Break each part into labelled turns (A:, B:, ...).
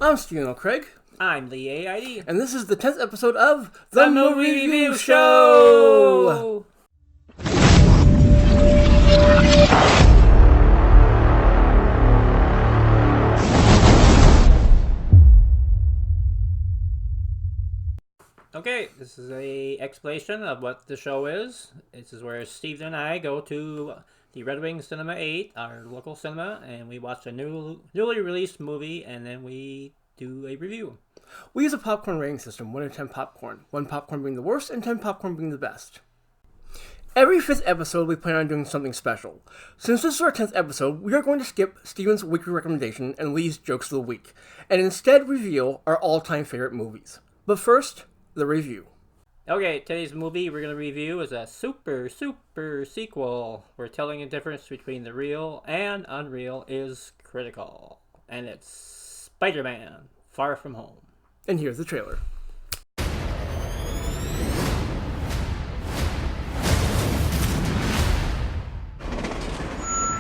A: I'm Stephen O'Craig.
B: I'm Lee Eide.
A: And this is the 10th episode of
B: The Movie Review Show! Okay, this is a explanation of what the show is. This is where Steve and I go to the Red Wing Cinema 8, our local cinema, and we watch a newly released movie, and then we do a review.
A: We use a popcorn rating system, 1 to 10 popcorn. 1 popcorn being the worst and 10 popcorn being the best. Every 5th episode, we plan on doing something special. Since this is our 10th episode, we are going to skip Steven's weekly recommendation and Lee's jokes of the week, and instead reveal our all-time favorite movies. But first, the review.
B: Okay, today's movie we're going to review is a super sequel. We're telling the difference between the real and unreal is critical. And it's Spider-Man, Far From Home.
A: And here's the trailer.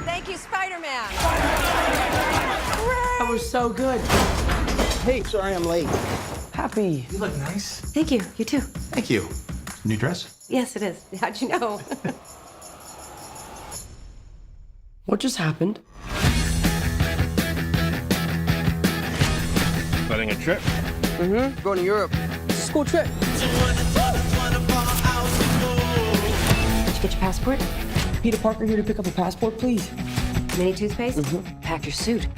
C: Thank you, Spider-Man!
D: That was so good. Hey, sorry I'm late. Happy.
E: You look nice.
C: Thank you. You too.
E: Thank you. New dress?
C: Yes, it is. How'd you know?
D: What just happened?
F: Planning a trip?
D: Going to Europe. It's a school trip.
C: Did you get your passport?
D: Peter Parker here to pick up a passport, please.
C: Mini toothpaste? Pack your suit.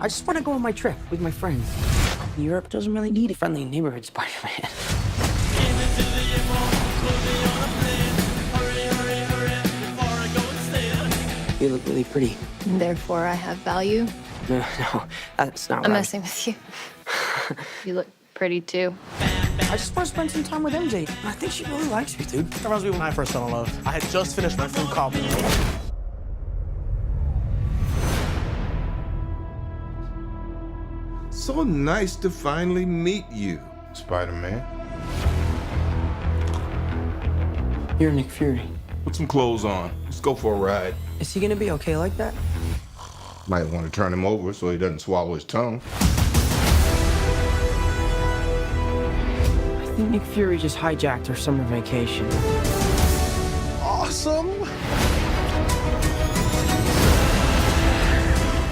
D: I just want to go on my trip with my friends. Europe doesn't really need a friendly neighborhood Spider-Man. You look really pretty.
G: Therefore, I have value.
D: No, that's not right.
G: I'm messing with you. You look pretty too.
D: I just want to spend some time with MJ. I think she really likes me, dude.
E: That reminds me when I first fell in love. I had just finished my film called.
H: So nice to finally meet you, Spider-Man.
D: You're Nick Fury.
H: Put some clothes on. Let's go for a ride.
D: Is he gonna be okay like that?
H: Might want to turn him over so he doesn't swallow his tongue.
D: I think Nick Fury just hijacked our summer vacation.
H: Awesome!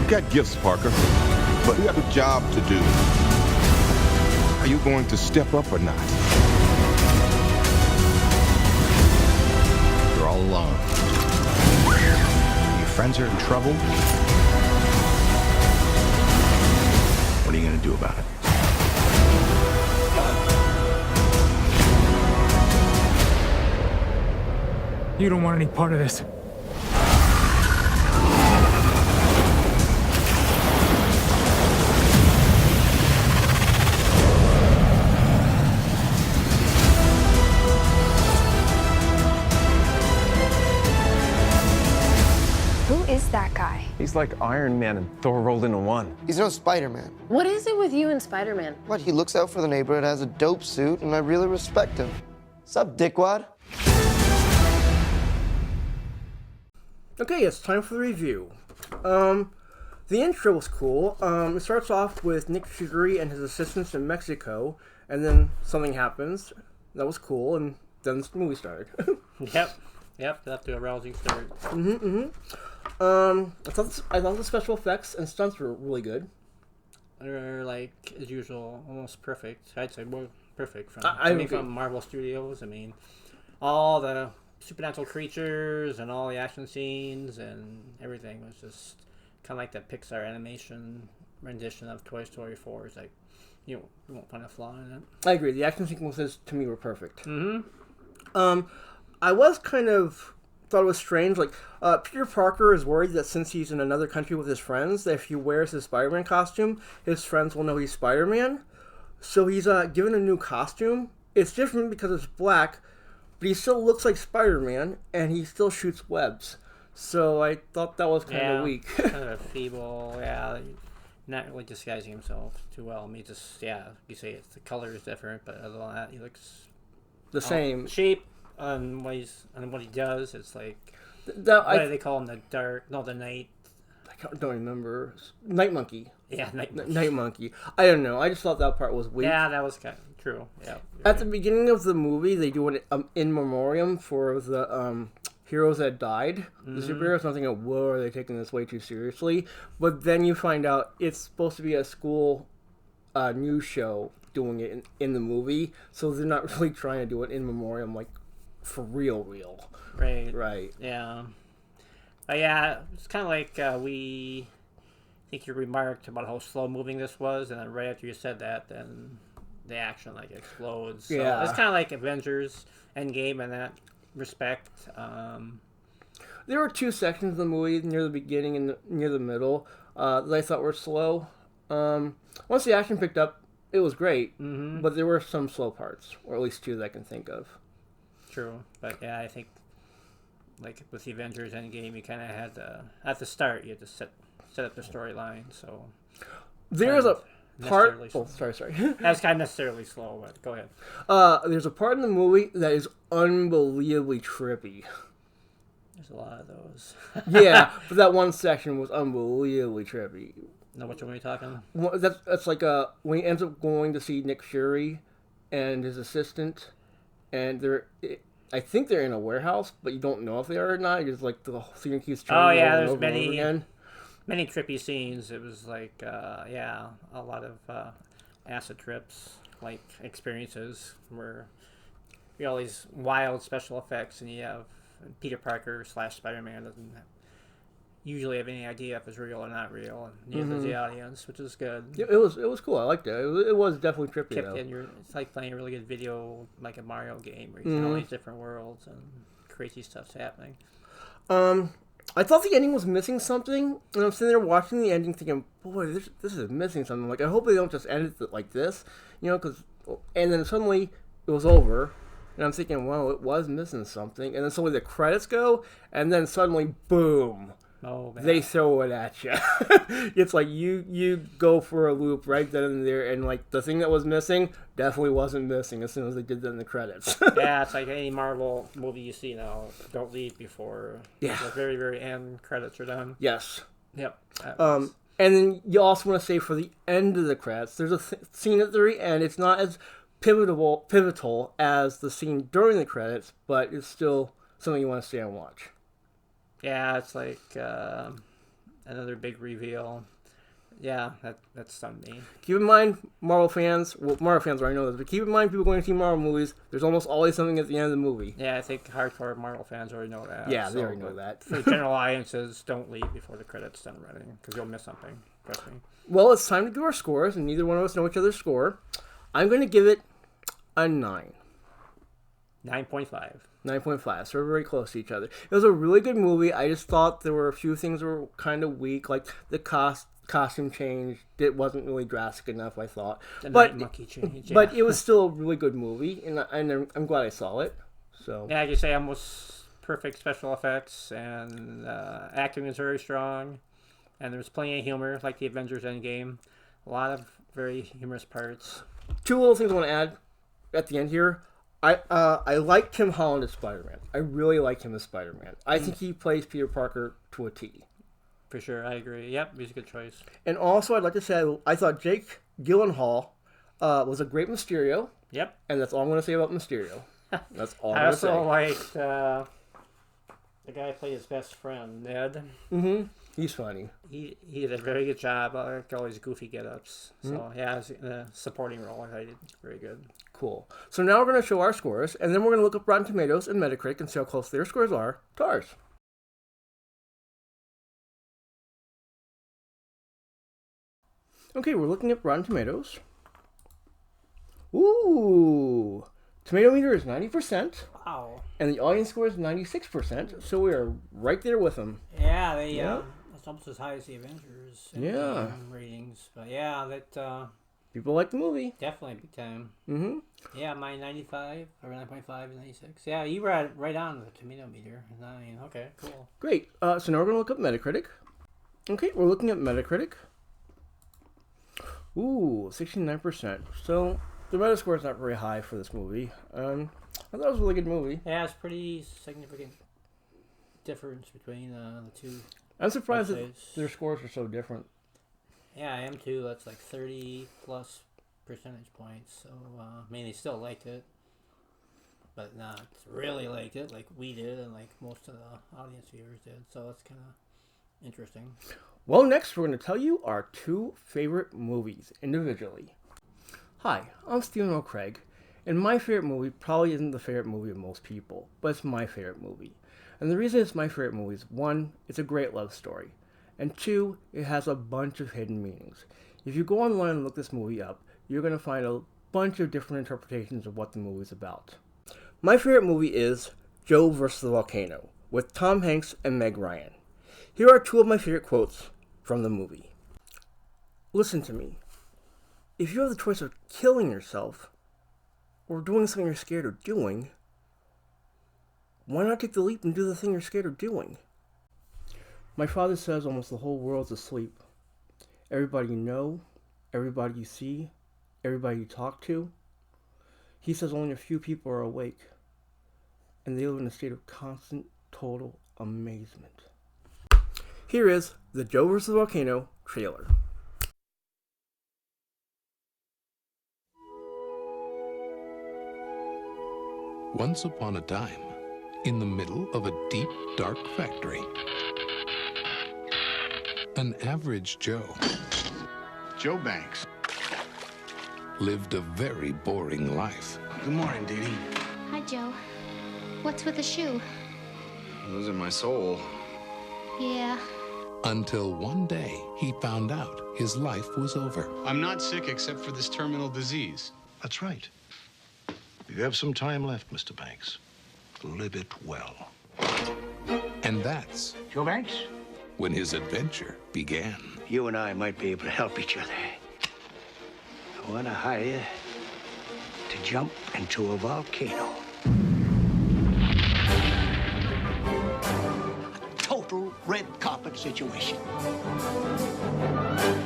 H: You got gifts, Parker, but you have a job to do. Are you going to step up or not?
F: You're all alone. Your friends are in trouble. What are you going to do about it?
I: You don't want any part of this.
G: Who is that guy?
J: He's like Iron Man and Thor rolled into one.
K: He's no Spider-Man.
G: What is it with you and Spider-Man?
K: What, he looks out for the neighborhood, has a dope suit, and I really respect him. Sup, dickwad?
A: Okay, it's time for the review. The intro was cool. It starts off with Nick Fury and his assistants in Mexico, and then something happens. That was cool, and then the movie started.
B: Yep, that's a rousing start.
A: I thought the special effects and stunts were really good.
B: They're like, as usual, almost perfect. I'd say more perfect from from Marvel Studios. I mean, all the supernatural creatures and all the action scenes and everything was just kind of like that Pixar animation rendition of Toy Story 4. It's like, you won't find a flaw in it.
A: I agree. The action sequences, to me, were perfect. I was kind of thought it was strange. Like, Peter Parker is worried that since he's in another country with his friends, that if he wears his Spider-Man costume, his friends will know he's Spider-Man. So he's given a new costume. It's different because it's black, but he still looks like Spider-Man, and he still shoots webs. So I thought that was kind of weak.
B: Kind of feeble, not really disguising himself too well. I mean, just, you say it's the color is different, but other than that, he looks
A: the same.
B: Shape on what he does. It's like,
A: what
B: do they call him? The night
A: don't remember. Night Monkey.
B: Yeah,
A: Night Monkey. I don't know. I just thought that part was weak.
B: Yeah, that was kind of true. Yeah.
A: At the beginning of the movie, they do an in memoriam for the heroes that died, the superheroes. I'm thinking, whoa, are they taking this way too seriously? But then you find out it's supposed to be a school news show doing it in the movie, so they're not really trying to do it in memoriam, like for real. Right.
B: Yeah. But yeah, it's kind of like I think you remarked about how slow moving this was, and then right after you said that, then the action like explodes. So
A: yeah.
B: It's kind of like Avengers Endgame in that respect.
A: There were two sections of the movie near the beginning and near the middle that I thought were slow. Once the action picked up, it was great, but there were some slow parts, or at least two that I can think of.
B: True, but yeah, I think like with the Avengers Endgame, you kind of had at the start you had to set up the storyline. So
A: there's a part. Oh, sorry.
B: That was kind of necessarily slow, but go ahead.
A: There's a part in the movie that is unbelievably trippy.
B: There's a lot of those.
A: Yeah, but that one section was unbelievably trippy.
B: Know which one are you talking?
A: That's like when he ends up going to see Nick Fury and his assistant, and I think they're in a warehouse, but you don't know if they are or not. It's like the whole scene keeps turning over and over again.
B: Many trippy scenes. It was like a lot of acid trips, like experiences where you have all these wild special effects, and you have Peter Parker / Spider-Man doesn't usually have any idea if it's real or not real, and neither does the audience, which is good.
A: Yeah, it was cool. I liked it. It was definitely trippy though.
B: It's like playing a really good video, like a Mario game, where you see all these different worlds and crazy stuff's happening.
A: I thought the ending was missing something, and I'm sitting there watching the ending, thinking, "Boy, this is missing something." Like, I hope they don't just end it like this, and then suddenly it was over, and I'm thinking, "Well, it was missing something," and then suddenly the credits go, and then suddenly, boom.
B: Oh, man.
A: They throw it at you. It's like you go for a loop right then and there, and like the thing that was missing definitely wasn't missing as soon as they did that in the credits.
B: Yeah, it's like any Marvel movie you see now. Don't leave before the very, very end credits are done.
A: Yes.
B: Yep.
A: And then you also want to say for the end of the credits, there's a scene at the very end. It's not as pivotal as the scene during the credits, but it's still something you want to stay and watch.
B: Yeah, it's like another big reveal. Yeah, that stunned me.
A: Keep in mind, Marvel fans already know this, but keep in mind, people going to see Marvel movies, there's almost always something at the end of the movie.
B: Yeah, I think hardcore Marvel fans already know that.
A: Yeah, they already know that.
B: For the general audiences, don't leave before the credits done running, because you'll miss something. Trust me.
A: Well, it's time to do our scores, and neither one of us know each other's score. I'm going to give it a 9.
B: 9.5.
A: 9.5, so we're very close to each other. It was a really good movie. I just thought there were a few things that were kind of weak, like the costume change. It wasn't really drastic enough, I thought.
B: Night Monkey change, yeah.
A: But it was still a really good movie, and I'm glad I saw it. So
B: yeah, like you say, almost perfect special effects, and acting is very strong, and there's plenty of humor, like the Avengers Endgame. A lot of very humorous parts.
A: Two little things I want to add at the end here. I like Tim Holland as Spider-Man. I really like him as Spider-Man. I think he plays Peter Parker to a T.
B: For sure, I agree. Yep, he's a good choice.
A: And also, I'd like to say I thought Jake Gyllenhaal was a great Mysterio.
B: Yep.
A: And that's all I'm going to say about Mysterio. That's all
B: I
A: I'm going to say.
B: also liked the guy who played his best friend, Ned.
A: Mm-hmm. He's funny.
B: He did a very good job. I like all his goofy get-ups. So, yeah, his supporting role, I did very good.
A: Cool. So now we're going to show our scores, and then we're going to look up Rotten Tomatoes and Metacritic and see how close their scores are to ours. Okay, we're looking at Rotten Tomatoes. Ooh! Tomato meter is 90%.
B: Wow.
A: And the audience score is 96%, so we are right there with them.
B: Yeah, that's almost as high as the Avengers ratings. But yeah, that...
A: people like the movie.
B: Definitely, big time.
A: Mm-hmm.
B: Yeah, mine 95, or 9.5 and 96. Yeah, you were right on the tomato meter. 9. Okay, cool.
A: Great. So now we're going to look up Metacritic. Okay, we're looking at Metacritic. Ooh, 69%. So the Metascore is not very high for this movie. I thought it was a really good movie.
B: Yeah, it's pretty significant difference between the two.
A: I'm surprised that their scores are so different.
B: Yeah, I am too. That's like 30 plus percentage points. So, I mean, they still liked it, but not really liked it like we did and like most of the audience viewers did. So that's kind of interesting.
A: Well, next we're going to tell you our 2 favorite movies individually. Hi, I'm Stephen O'Craig, and my favorite movie probably isn't the favorite movie of most people, but it's my favorite movie. And the reason it's my favorite movie is 1, it's a great love story, and 2, it has a bunch of hidden meanings. If you go online and look this movie up, you're going to find a bunch of different interpretations of what the movie's about. My favorite movie is Joe Versus the Volcano, with Tom Hanks and Meg Ryan. Here are 2 of my favorite quotes from the movie. Listen to me. If you have the choice of killing yourself or doing something you're scared of doing, why not take the leap and do the thing you're scared of doing? My father says almost the whole world's asleep. Everybody you know, everybody you see, everybody you talk to. He says only a few people are awake, and they live in a state of constant, total amazement. Here is the Joe vs. the Volcano trailer.
L: Once upon a time, in the middle of a deep, dark factory, an average Joe,
F: Joe Banks,
L: lived a very boring life.
F: Good morning, Dee Dee.
G: Hi, Joe. What's with the shoe?
F: Losing my soul.
G: Yeah.
L: Until one day, he found out his life was over.
M: I'm not sick except for this terminal disease.
F: That's right. You have some time left, Mr. Banks. Live it well.
L: And that's
N: Joe Banks?
L: when his adventure began.
N: You and I might be able to help each other. I want to hire you to jump into a volcano. A total red carpet situation.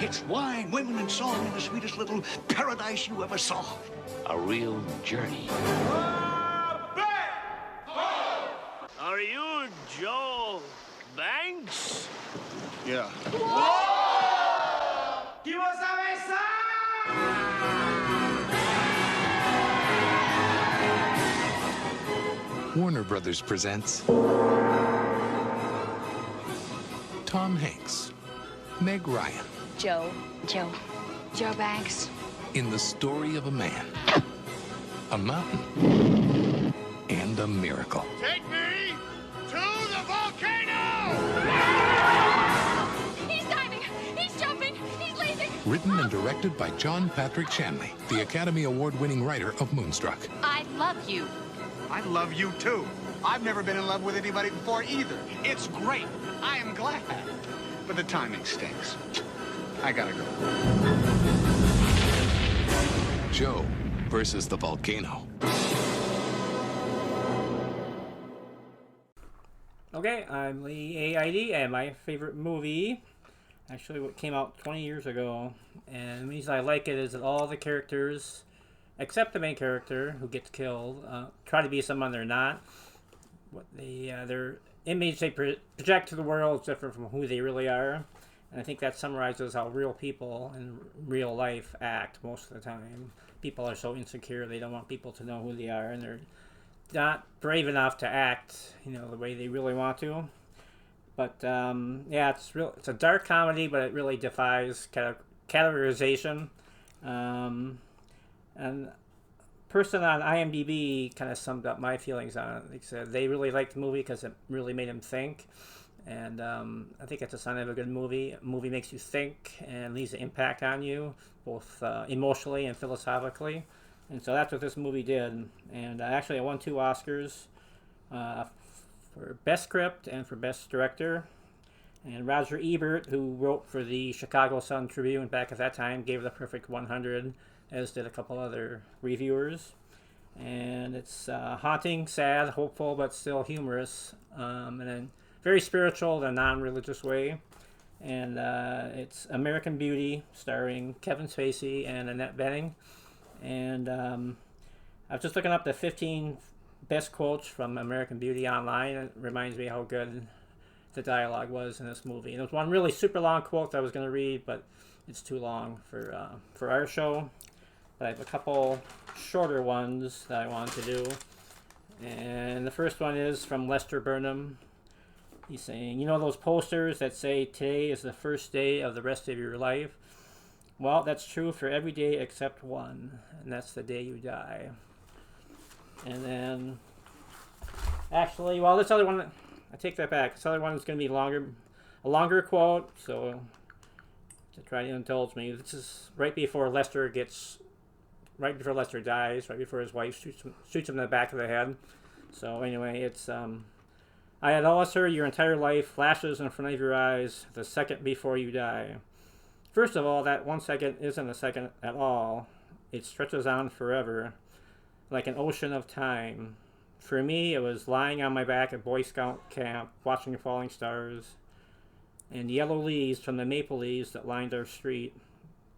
N: It's wine, women, and song in the sweetest little paradise you ever saw. A real journey.
O: Are you Joe Banks?
F: Yeah.
L: Warner Brothers presents Tom Hanks, Meg Ryan.
G: Joe. Joe Banks.
L: In the story of a man, a mountain, and a miracle.
O: Take me to the volcano!
G: He's diving! He's jumping! He's leaping!
L: Written and directed by John Patrick Shanley, the Academy Award-winning writer of Moonstruck.
G: I love you.
M: I love you too. I've never been in love with anybody before either. It's great. I am glad. But the timing stinks. I gotta go.
L: Joe versus the Volcano.
B: Okay, I'm Lee Eide, and my favorite movie, actually what came out 20 years ago, and the reason I like it is that all the characters, except the main character who gets killed, try to be someone they're not. Their image they project to the world is different from who they really are, and I think that summarizes how real people in real life act most of the time. People are so insecure they don't want people to know who they are, and they're not brave enough to act, the way they really want to. But yeah, it's a dark comedy, but it really defies categorization. And person on IMDb kind of summed up my feelings on it. They said they really liked the movie because it really made them think. And I think it's a sign of a good movie. A movie makes you think and leaves an impact on you, both emotionally and philosophically. And so that's what this movie did. And actually, I won 2 Oscars for Best Script and for Best Director. And Roger Ebert, who wrote for the Chicago Sun-Tribune back at that time, gave it a perfect 100, as did a couple other reviewers. And it's haunting, sad, hopeful, but still humorous. And then very spiritual in a non-religious way. And it's American Beauty, starring Kevin Spacey and Annette Bening. And I was just looking up the 15 best quotes from American Beauty online. It reminds me how good the dialogue was in this movie. And there was one really super long quote that I was going to read, but it's too long for our show. But I have a couple shorter ones that I want to do. And the first one is from Lester Burnham. He's saying, you know those posters that say today is the first day of the rest of your life? Well, that's true for every day except one, and that's the day you die. And then, actually, well, this other one, I take that back. This other one is going to be a longer quote, so to try to indulge me. This is right before Lester dies, right before his wife shoots him in the back of the head. So anyway, it's, I had always heard your entire life flashes in front of your eyes the second before you die. First of all, that 1 second isn't a second at all. It stretches on forever, like an ocean of time. For me, it was lying on my back at Boy Scout camp, watching falling stars, and yellow leaves from the maple leaves that lined our street,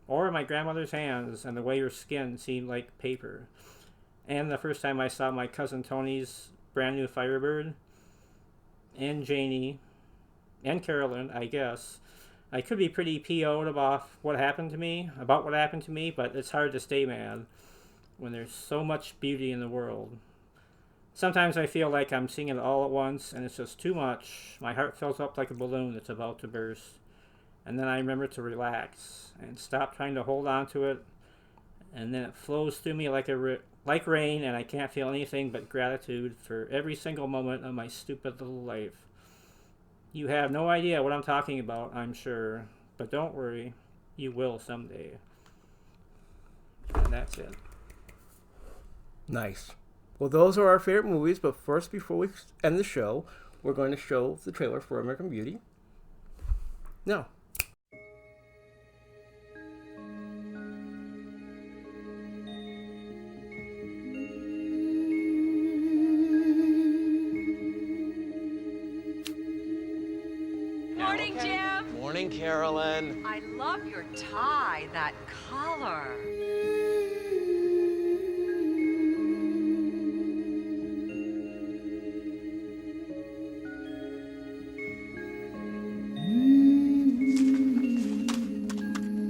B: or my grandmother's hands and the way her skin seemed like paper, and the first time I saw my cousin Tony's brand new Firebird, and Janie, and Carolyn, I guess. I could be pretty PO'd about what happened to me, but it's hard to stay mad when there's so much beauty in the world. Sometimes I feel like I'm seeing it all at once, and it's just too much. My heart fills up like a balloon that's about to burst. And then I remember to relax and stop trying to hold on to it, and then it flows through me like rain, and I can't feel anything but gratitude for every single moment of my stupid little life. You have no idea what I'm talking about, I'm sure, but don't worry, you will someday. And that's it.
A: Nice. Well, those are our favorite movies, but first, before we end the show, we're going to show the trailer for American Beauty. Now.
P: Morning, Jim.
J: Morning, Carolyn.
P: I love your tie, that color.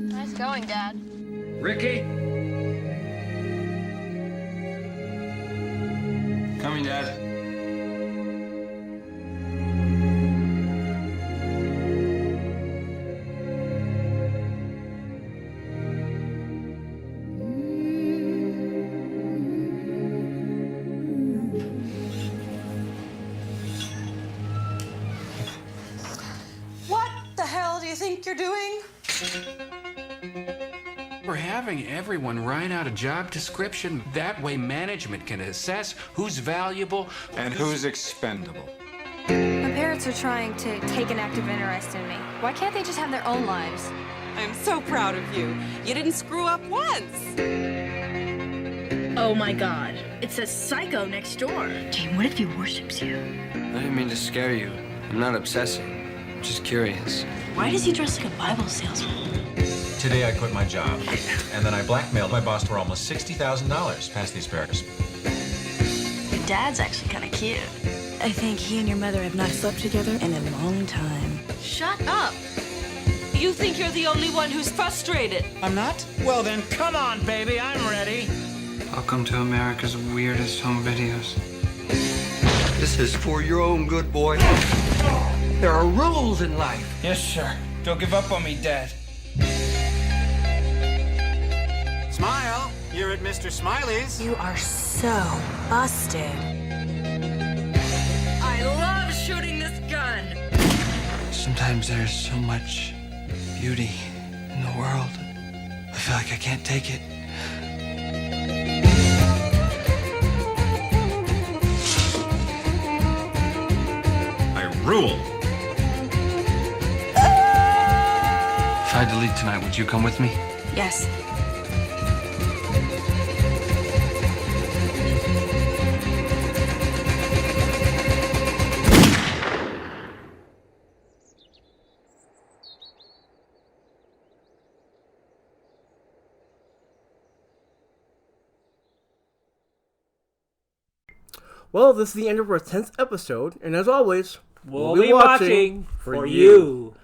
G: Nice going, Dad.
Q: Ricky? Coming, Dad.
P: You're doing?
R: We're having everyone write out a job description. That way management can assess who's valuable
S: and who's expendable.
T: My parents are trying to take an active interest in me. Why can't they just have their own lives?
P: I'm so proud of you. You didn't screw up once.
U: Oh my God, it's a psycho next door.
C: Jane, what if he worships you?
V: I didn't mean to scare you. I'm not obsessing. I'm just curious.
C: Why does he dress like a Bible salesman?
W: Today I quit my job, and then I blackmailed my boss for almost $60,000 past the asparagus.
C: Your dad's actually kind of cute. I think he and your mother have not slept together in a long time.
P: Shut up. You think you're the only one who's frustrated.
Q: I'm not? Well then, come on, baby, I'm ready.
V: Welcome to America's weirdest home videos.
X: This is for your own good, boy. There are rules in life.
Q: Yes, sir. Don't give up on me, Dad. Smile. You're at Mr. Smiley's.
C: You are so busted.
P: I love shooting this gun.
V: Sometimes there's so much beauty in the world. I feel like I can't take it.
Q: I rule.
V: If I had to leave tonight, would you come with me?
C: Yes.
A: Well, this is the end of our 10th episode, and as always,
B: We'll be watching for you.